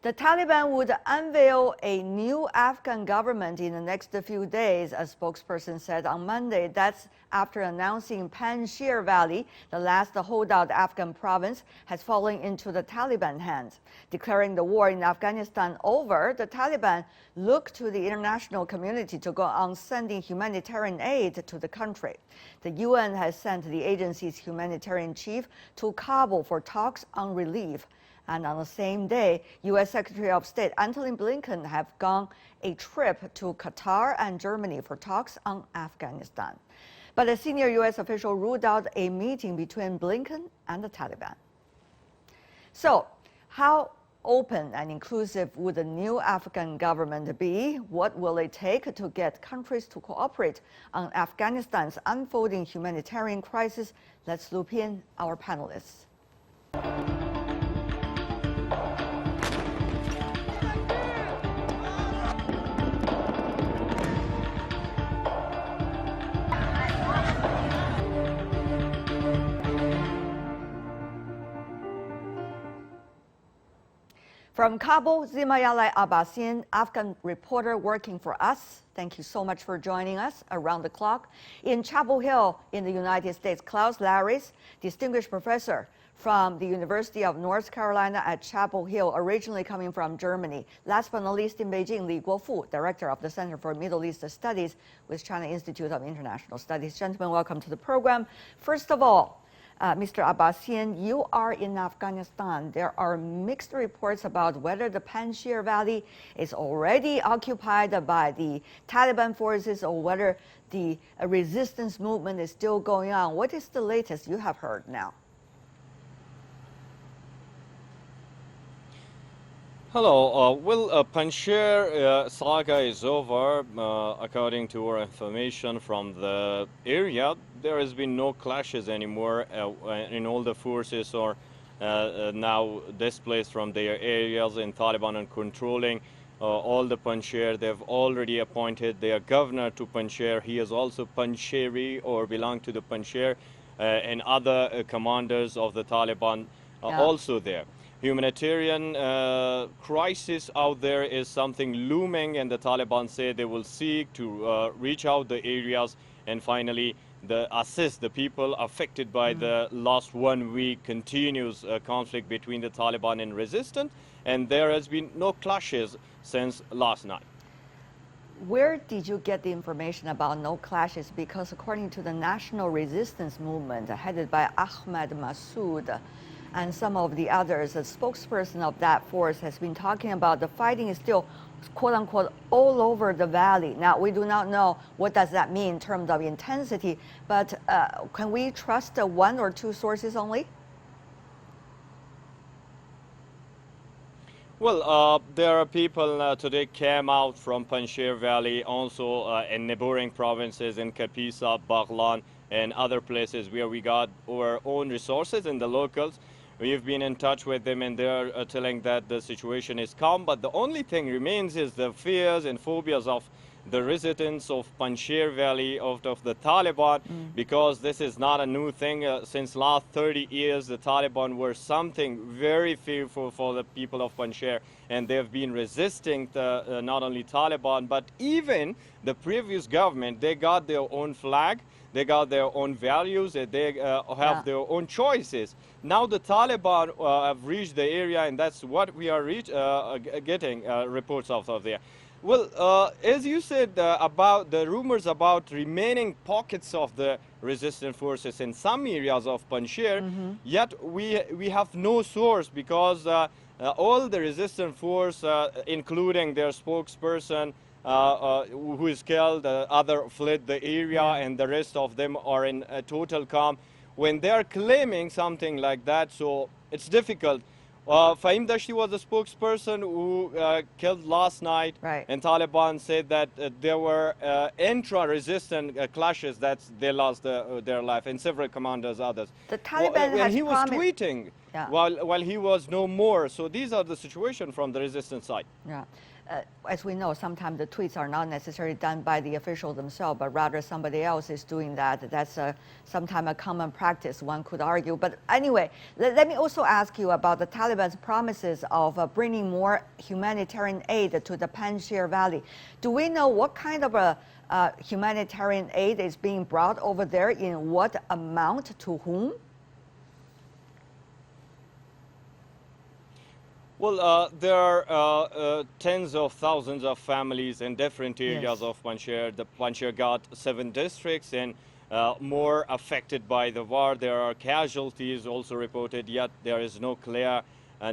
The Taliban would unveil a new Afghan government in the next few days, a spokesperson said on Monday. That's after announcing Panjshir Valley, the last holdout Afghan province, has fallen into the Taliban hands. Declaring the war in Afghanistan over, the Taliban look to the international community to go on sending humanitarian aid to the country. The UN has sent the agency's humanitarian chief to Kabul for talks on relief. And on the same day, U.S. Secretary of State Antony Blinken have gone a trip to Qatar and Germany for talks on Afghanistan. But a senior U.S. official ruled out a meeting between Blinken and the Taliban. So, how open and inclusive would the new Afghan government be? What will it take to get countries to cooperate on Afghanistan's unfolding humanitarian crisis? Let's loop in our panelists. From Kabul, Zimayalai Abbasian, Afghan reporter working for us. Thank you so much for joining us around the clock. In Chapel Hill in the United States, Klaus Larris, distinguished professor from the University of North Carolina at Chapel Hill, originally coming from Germany. Last but not least, in Beijing, Li Guofu, director of the Center for Middle East Studies with China Institute of International Studies. Gentlemen, welcome to the program. First of all, Mr. Abbasian, you are in Afghanistan. There are mixed reports about whether the Panjshir Valley is already occupied by the Taliban forces or whether the resistance movement is still going on. What is the latest you have heard now? Hello. Panjshir saga is over. According to our information from the area, there has been no clashes anymore, and all the forces are now displaced from their areas, and Taliban are controlling all the Panjshir. They've already appointed their governor to Panjshir. He is also Panjshiri or belong to the Panjshir, and other commanders of the Taliban are also there. Humanitarian crisis out there is something looming, and the Taliban say they will seek to reach out the areas and finally assist the people affected by the last 1 week continuous conflict between the Taliban and resistance, and there has been no clashes since last night. Where did you get the information about no clashes? Because according to the National Resistance Movement headed by Ahmad Massoud and some of the others, a spokesperson of that force has been talking about the fighting is still, quote unquote, all over the valley. Now, we do not know what does that mean in terms of intensity, but can we trust one or two sources only? Well, there are people today came out from Panjshir Valley, also in neighboring provinces in Kapisa, Baghlan, and other places where we got our own resources and the locals. We've been in touch with them, and they're telling that the situation is calm, but the only thing remains is the fears and phobias of the residents of Panjshir Valley of the Taliban, because this is not a new thing. Since last 30 years, the Taliban were something very fearful for the people of Panjshir, and they've been resisting not only Taliban, but even the previous government. They got their own flag, they got their own values, and they have their own choices. Now the Taliban have reached the area, and that's what we are getting reports of there. Well, as you said about the rumors about remaining pockets of the resistance forces in some areas of Panjshir, yet we have no source, because all the resistance force, including their spokesperson, who is killed, other fled the area, and the rest of them are in a total calm. When they are claiming something like that, so it's difficult. Fahim Dashti was the spokesperson who killed last night, and Taliban said that there were intra-resistant clashes that they lost their life, and several commanders, others. The Taliban has he was tweeting. while he was no more. So these are the situation from the resistance side. Yeah. As we know, sometimes the tweets are not necessarily done by the official themselves, but rather somebody else is doing that. That's sometimes a common practice, one could argue. But anyway, let me also ask you about the Taliban's promises of bringing more humanitarian aid to the Panjshir Valley. Do we know what kind of a humanitarian aid is being brought over there, in what amount, to whom? Well, there are tens of thousands of families in different areas of Panjshir. The Panjshir got 7 districts and more affected by the war. There are casualties also reported, yet there is no clear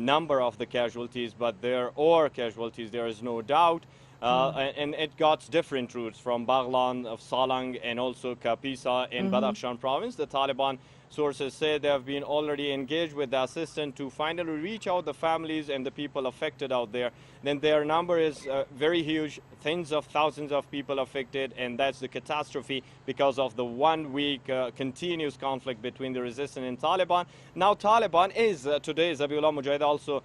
number of the casualties, but there are casualties, there is no doubt. And it got different routes from Baghlan, of Salang, and also Kapisa in Badakhshan province. The Taliban sources say they have been already engaged with the assistant to finally reach out the families and the people affected out there. Then their number is very huge, tens of thousands of people affected, and that's the catastrophe because of the 1 week continuous conflict between the resistance and Taliban. Now Taliban is, today Zabiullah Mujahid also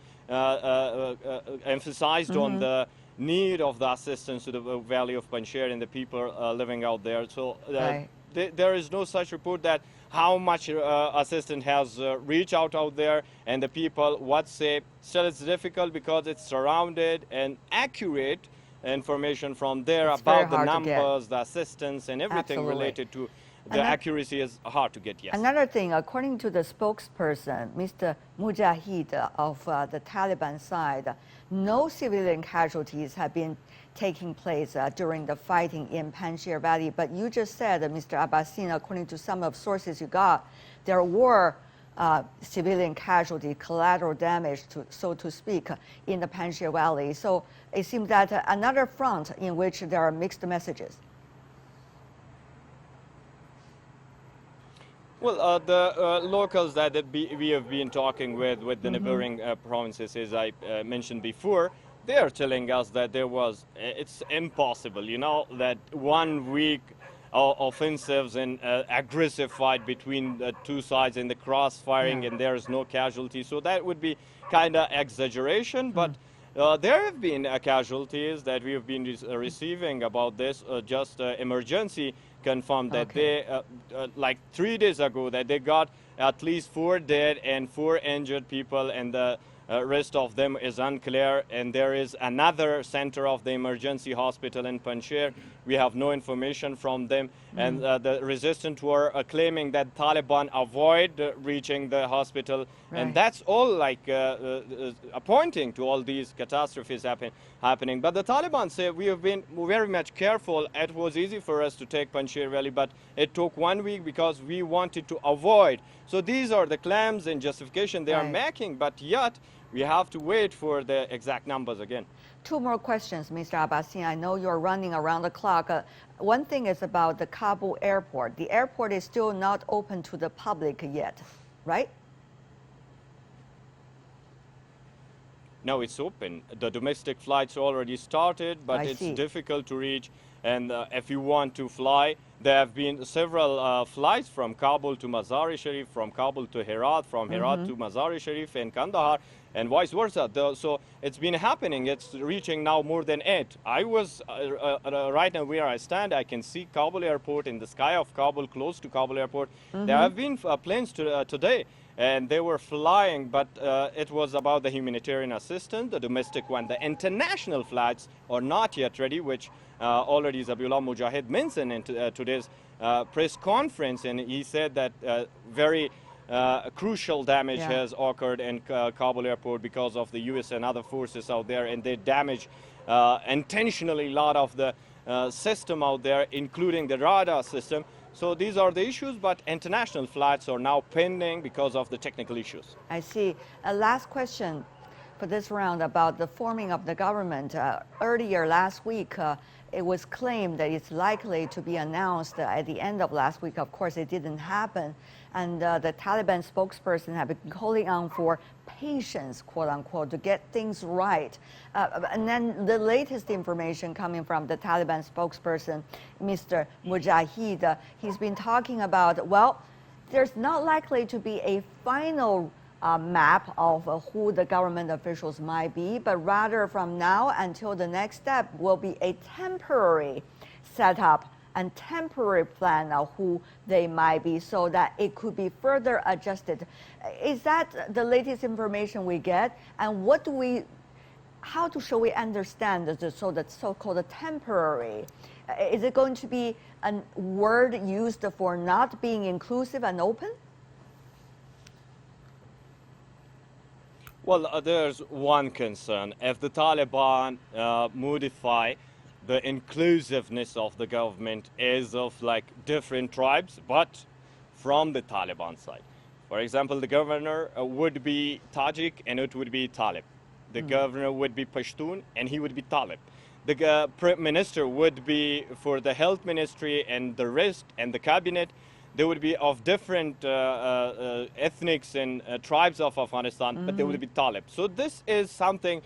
emphasized on the need of the assistance to the valley of Panjshir and the people living out there. So there is no such report that how much assistance has reached out there, and the people what say. Still it's difficult because it's surrounded, and accurate information from there about the numbers, the assistance, and everything related to the accuracy is hard to get, yes. Another thing, according to the spokesperson, Mr. Mujahid of the Taliban side, no civilian casualties have been taking place during the fighting in Panjshir Valley. But you just said, Mr. Abbasin, according to some of sources you got, there were civilian casualty, collateral damage, so to speak, in the Panjshir Valley. So it seems that another front in which there are mixed messages. Well, the locals that we have been talking with the neighboring provinces, as I mentioned before, they are telling us that it's impossible, you know, that 1 week offensives and aggressive fight between the two sides and the cross-firing, and there is no casualty. So that would be kind of exaggeration, but there have been casualties that we have been receiving about this. Just emergency confirmed that they, like 3 days ago, that they got at least 4 dead and 4 injured people, and the rest of them is unclear. And there is another center of the emergency hospital in Panjshir. We have no information from them. And the resistance were claiming that Taliban avoid reaching the hospital. And that's all like pointing to all these catastrophes happening. But the Taliban say we have been very much careful. It was easy for us to take Panjshir Valley, but it took 1 week because we wanted to avoid. So these are the claims and justification they are making, but yet we have to wait for the exact numbers again. 2 more questions, Mr. Abbasin. I know you're running around the clock. One thing is about the Kabul Airport. The airport is still not open to the public yet, right? No, it's open. The domestic flights already started, but it's difficult to reach. And if you want to fly, there have been several flights from Kabul to Mazar-e-Sharif, from Kabul to Herat, from Herat to Mazar-e-Sharif and Kandahar, and vice versa. So it's been happening. It's reaching now more than 8. I was right now where I stand. I can see Kabul Airport in the sky of Kabul, close to Kabul Airport. There have been planes today, and they were flying, but it was about the humanitarian assistance, the domestic one. The international flights are not yet ready, which already Zabiullah Mujahid mentioned in today's press conference, and he said that very crucial damage has occurred in Kabul Airport because of the U.S. and other forces out there, and they damaged intentionally a lot of the system out there, including the radar system. So these are the issues, but international flights are now pending because of the technical issues. I see. A last question for this round about the forming of the government. Earlier last week, it was claimed that it's likely to be announced at the end of last week. Of course, it didn't happen. And the Taliban spokesperson have been calling on for patience, quote unquote, to get things right. And then the latest information coming from the Taliban spokesperson, Mr. Mujahid, he's been talking about, well, there's not likely to be a final map of who the government officials might be, but rather from now until the next step will be a temporary setup and temporary plan of who they might be so that it could be further adjusted. Is that the latest information we get? And shall we understand the so-called temporary? Is it going to be a word used for not being inclusive and open? Well, there's one concern. If the Taliban modify the inclusiveness of the government is of like different tribes, but from the Taliban side. For example, the governor would be Tajik and it would be Talib. The governor would be Pashtun and he would be Talib. The prime minister would be for the health ministry and the rest and the cabinet. They would be of different ethnics and tribes of Afghanistan, but they would be Talib. So this is something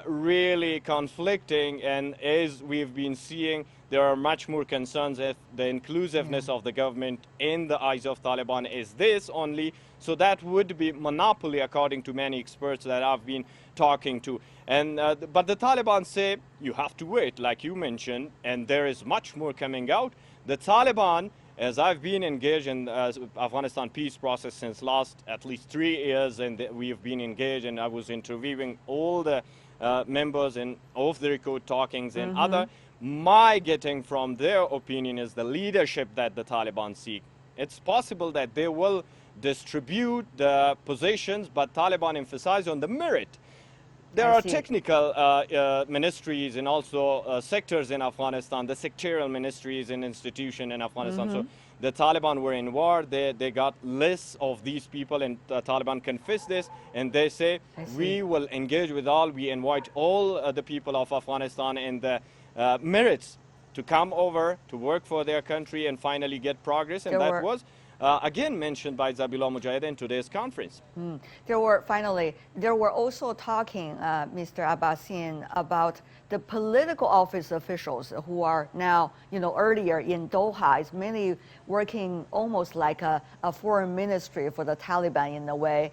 really conflicting, and as we've been seeing, there are much more concerns if the inclusiveness of the government in the eyes of Taliban is this only. So that would be monopoly, according to many experts that I've been talking to. And but the Taliban say you have to wait, like you mentioned, and there is much more coming out. The Taliban, as I've been engaged in Afghanistan peace process since last at least 3 years, and we have been engaged, and I was interviewing all the members in off the record talkings and other. My getting from their opinion is the leadership that the Taliban seek. It's possible that they will distribute the positions, but Taliban emphasize on the merit. There are technical ministries and also sectors in Afghanistan, the sectorial ministries and institutions in Afghanistan. So the Taliban were in war. They got lists of these people, and the Taliban confessed this, and they say, we will engage with all. We invite all the people of Afghanistan and the merits to come over to work for their country and finally get progress. And that was again mentioned by Zabihullah Mujahid in today's conference. There were also talking, Mr. Abbasian, about the political office officials who are now, earlier in Doha, is mainly working almost like a foreign ministry for the Taliban in a way.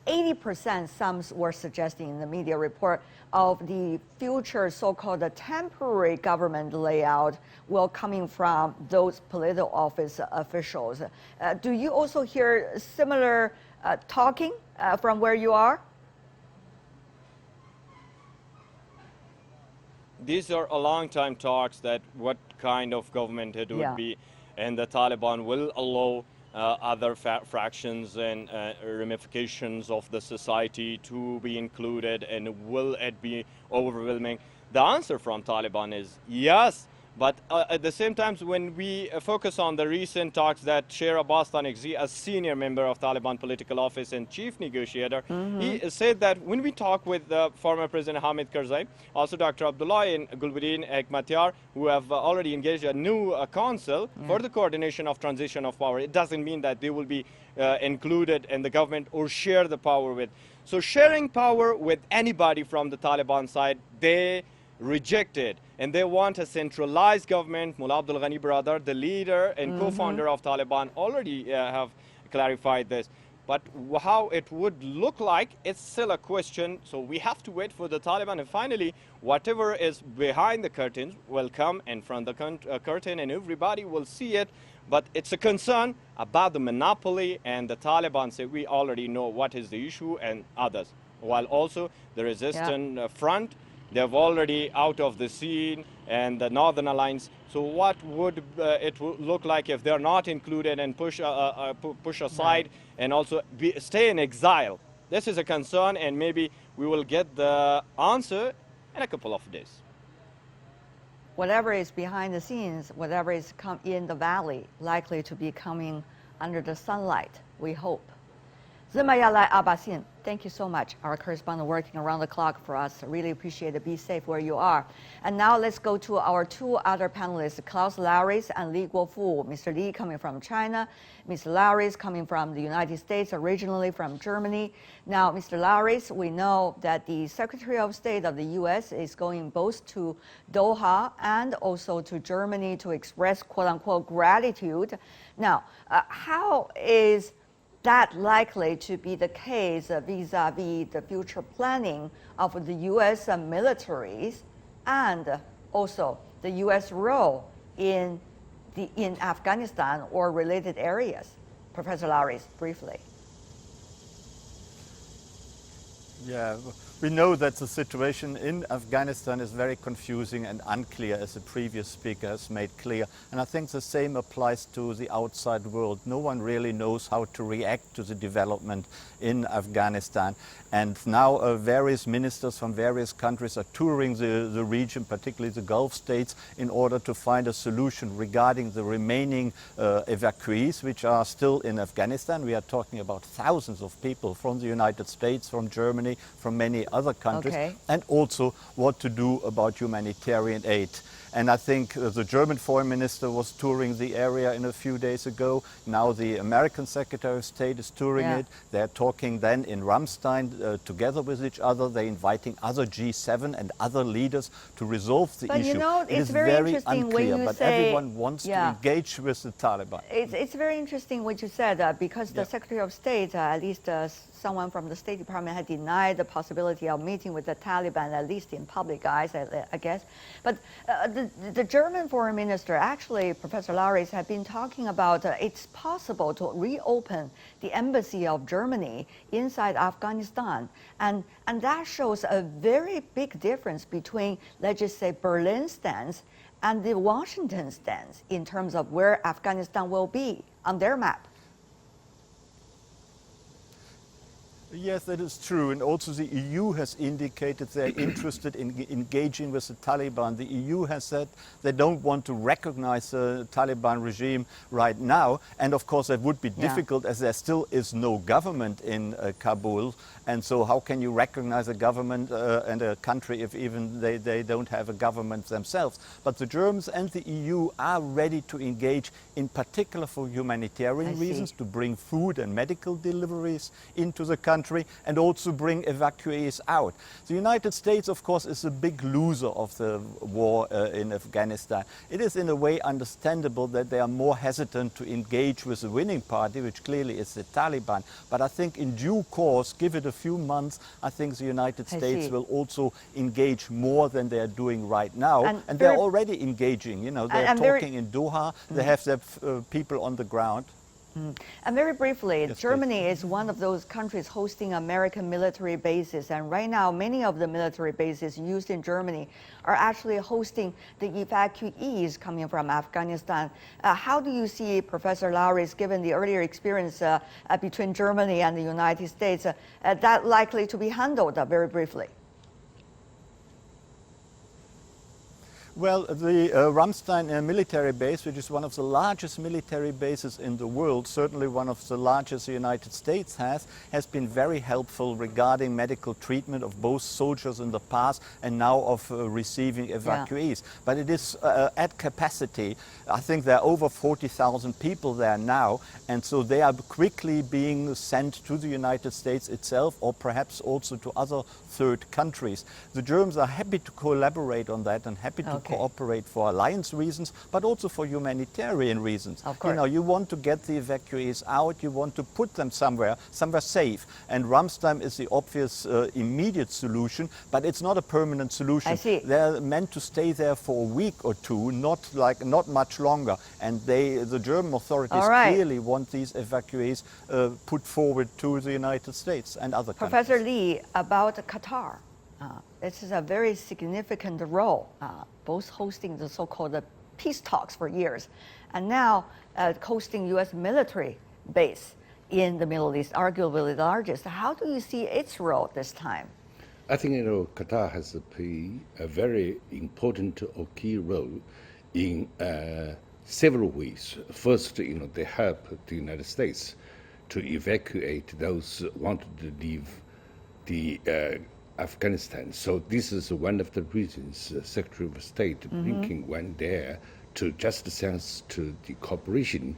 80%, some were suggesting in the media report, of the future so-called temporary government layout will coming from those political office officials. Do you also hear similar talking from where you are? These are a long time talks that what kind of government it would be, and the Taliban will allow other fractions and ramifications of the society to be included, and will it be overwhelming? The answer from Taliban is yes, but at the same time, when we focus on the recent talks that Sher Abbas Tanekzi, a senior member of Taliban political office and chief negotiator, he said that when we talk with former President Hamid Karzai, also Dr. Abdullah and Gulbuddin Hekmatyar, who have already engaged a new council for the coordination of transition of power, it doesn't mean that they will be included in the government or share the power with. So sharing power with anybody from the Taliban side, they rejected, and they want a centralized government. Mullah Abdul Ghani brother, the leader and co-founder of Taliban, already have clarified this. But how it would look like, it's still a question. So we have to wait for the Taliban, and finally, whatever is behind the curtains will come in front of the curtain, and everybody will see it. But it's a concern about the monopoly, and the Taliban say we already know what is the issue, and others. While also the resistant front, they've already out of the scene, and the Northern Alliance. So what would it look like if they're not included and push aside and also stay in exile? This is a concern, and maybe we will get the answer in a couple of days. Whatever is behind the scenes, whatever is in the valley, likely to be coming under the sunlight, we hope. Zimayalai Abbasian, thank you so much. Our correspondent working around the clock for us. Really appreciate it. Be safe where you are. And now let's go to our two other panelists, Klaus Lauris and Li Guofu. Mr. Li coming from China, Ms. Lauris coming from the United States, originally from Germany. Now, Mr. Lauris, we know that the Secretary of State of the U.S. is going both to Doha and also to Germany to express quote-unquote gratitude. Now, how is that likely to be the case vis-a-vis the future planning of the U.S. militaries and also the U.S. role in Afghanistan or related areas? Professor Laris, briefly. Yeah, we know that the situation in Afghanistan is very confusing and unclear, as the previous speaker has made clear. And I think the same applies to the outside world. No one really knows how to react to the development in Afghanistan. And now various ministers from various countries are touring the region, particularly the Gulf states, in order to find a solution regarding the remaining evacuees, which are still in Afghanistan. We are talking about thousands of people from the United States, from Germany, from many other countries, and also what to do about humanitarian aid. And I think the German foreign minister was touring the area a few days ago. Now the American Secretary of State is touring it. They're talking then in Ramstein together with each other. They're inviting other G7 and other leaders to resolve the issue. You know, it is very unclear, when you but say, everyone wants to engage with the Taliban. It's very interesting what you said, because the Secretary of State, at least someone from the State Department, had denied the possibility of meeting with the Taliban, at least in public eyes, I guess. But the German foreign minister, actually, Professor Laris, had been talking about it's possible to reopen the embassy of Germany inside Afghanistan. And that shows a very big difference between, let's just say, Berlin's stance and the Washington stance in terms of where Afghanistan will be on their map. Yes, that is true. And also the EU has indicated they're interested in engaging with the Taliban. The EU has said they don't want to recognize the Taliban regime right now. And of course, that would be difficult as there still is no government in Kabul. And so how can you recognize a government and a country if even they don't have a government themselves? But the Germans and the EU are ready to engage, in particular for humanitarian reasons, to bring food and medical deliveries into the country and also bring evacuees out. The United States, of course, is a big loser of the war in Afghanistan. It is in a way understandable that they are more hesitant to engage with the winning party, which clearly is the Taliban. But I think in due course, give it a few months, I think the United States will also engage more than they are doing right now. And they're already engaging. You know, they're talking in Doha. They have their people on the ground. And very briefly, Germany is one of those countries hosting American military bases. And right now, many of the military bases used in Germany are actually hosting the evacuees coming from Afghanistan. How do you see, Professor Laris, given the earlier experience between Germany and the United States, that likely to be handled very briefly? Well, the Ramstein military base, which is one of the largest military bases in the world, certainly one of the largest the United States has been very helpful regarding medical treatment of both soldiers in the past and now of receiving evacuees. But it is at capacity. I think there are over 40,000 people there now, and so they are quickly being sent to the United States itself or perhaps also to other third countries. The Germans are happy to collaborate on that and happy to cooperate for alliance reasons, but also for humanitarian reasons. Of course. You know, you want to get the evacuees out, you want to put them somewhere safe. And Ramstein is the obvious immediate solution, but it's not a permanent solution. I see. They're meant to stay there for a week or two, not much longer. And the German authorities clearly want these evacuees put forward to the United States and other countries. Professor Lee, about Qatar. This is a very significant role, both hosting the so-called peace talks for years, and now hosting U.S. military base in the Middle East, arguably the largest. How do you see its role this time? I think, you know, Qatar has played a very important or key role in several ways. First, you know, they help the United States to evacuate those who wanted to leave the Afghanistan. So this is one of the reasons Secretary of State Blinken went there to just thanks to the cooperation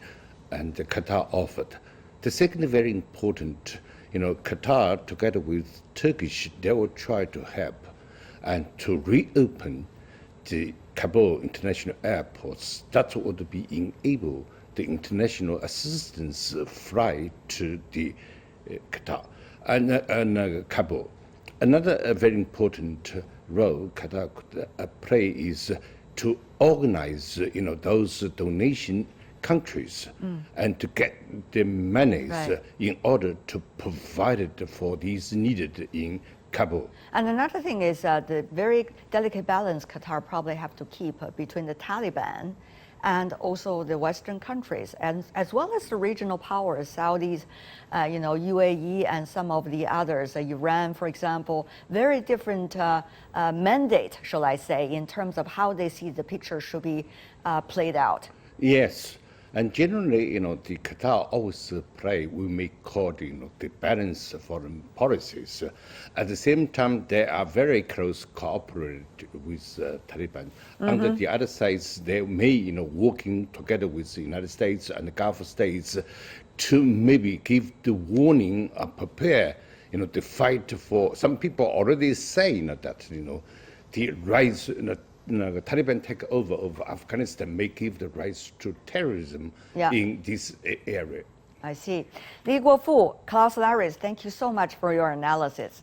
and Qatar offered. The second very important, you know, Qatar together with Turkish, they will try to help and to reopen the Kabul International Airports. That would be enable the international assistance flight to the Qatar and Kabul. Another very important role Qatar could play is to organize, those donation countries and to get the monies in order to provide it for these needed in Kabul. And another thing is the very delicate balance Qatar probably have to keep between the Taliban and also the Western countries, and as well as the regional powers, Saudis, UAE, and some of the others, Iran, for example. Very different mandate, shall I say, in terms of how they see the picture should be played out. Yes. And generally, the Qatar always play, we may call the balanced foreign policies. At the same time, they are very close cooperated with Taliban. On the other side, they may, working together with the United States and the Gulf states to maybe give the warning or prepare, the fight for. Some people already say that, the rise. The Taliban takeover of Afghanistan may give the rise to terrorism in this area. I see. Li Guofu, Klaus Laris, thank you so much for your analysis.